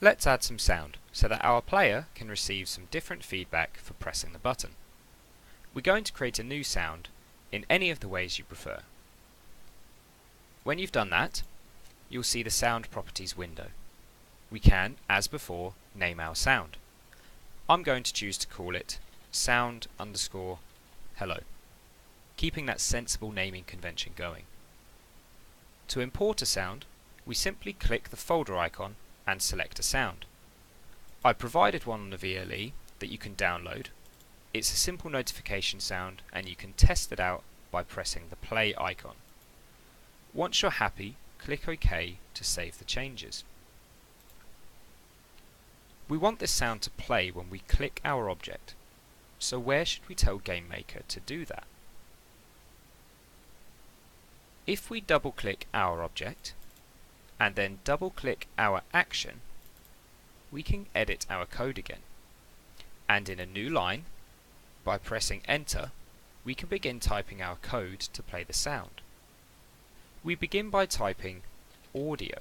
Let's add some sound so that our player can receive some different feedback for pressing the button. We're going to create a new sound in any of the ways you prefer. When you've done that, you'll see the sound properties window. We can, as before, name our sound. I'm going to choose to call it sound_hello, keeping that sensible naming convention going. To import a sound, we simply click the folder icon and select a sound. I provided one on the VLE that you can download. It's a simple notification sound and you can test it out by pressing the play icon. Once you're happy, click OK to save the changes. We want this sound to play when we click our object, so where should we tell GameMaker to do that? If we double click our object and then double click our action, we can edit our code again, and in a new line, by pressing enter, we can begin typing our code to play the sound. We begin by typing audio,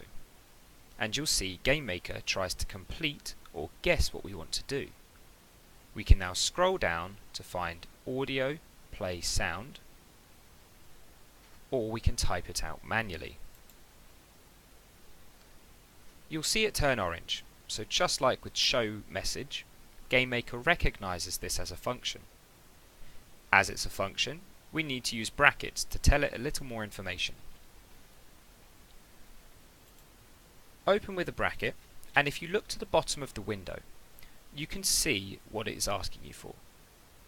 and you'll see GameMaker tries to complete or guess what we want to do. We can now scroll down to find audio play sound, or we can type it out manually. You'll see it turn orange, so just like with show message, GameMaker recognizes this as a function. As it's a function, we need to use brackets to tell it a little more information. Open with a bracket, and if you look to the bottom of the window, you can see what it is asking you for.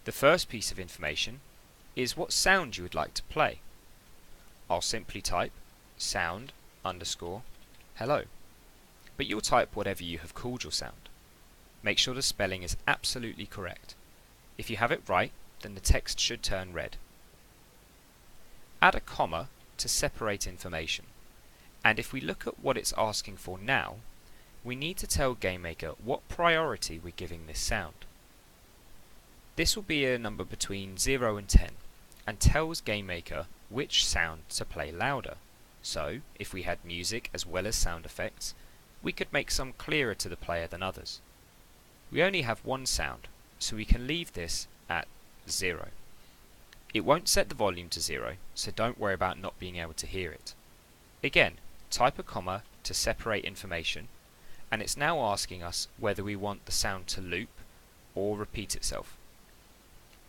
The first piece of information is what sound you would like to play. I'll simply type sound_hello, but you'll type whatever you have called your sound. Make sure the spelling is absolutely correct. If you have it right, then the text should turn red. Add a comma to separate information, and if we look at what it's asking for now, we need to tell GameMaker what priority we're giving this sound. This will be a number between 0 and 10 and tells GameMaker which sound to play louder. So, if we had music as well as sound effects, we could make some clearer to the player than others. We only have one sound, so we can leave this at 0. It won't set the volume to 0, so don't worry about not being able to hear it. Again, type a comma to separate information, and it's now asking us whether we want the sound to loop or repeat itself.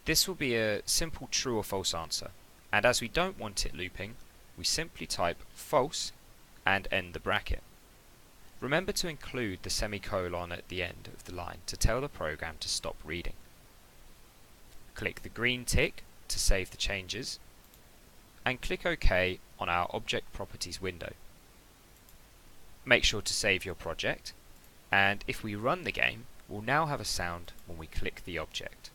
This will be a simple true or false answer, and as we don't want it looping, we simply type false and end the bracket. Remember to include the semicolon at the end of the line to tell the program to stop reading. Click the green tick to save the changes, and click OK on our Object Properties window. Make sure to save your project, and if we run the game, we'll now have a sound when we click the object.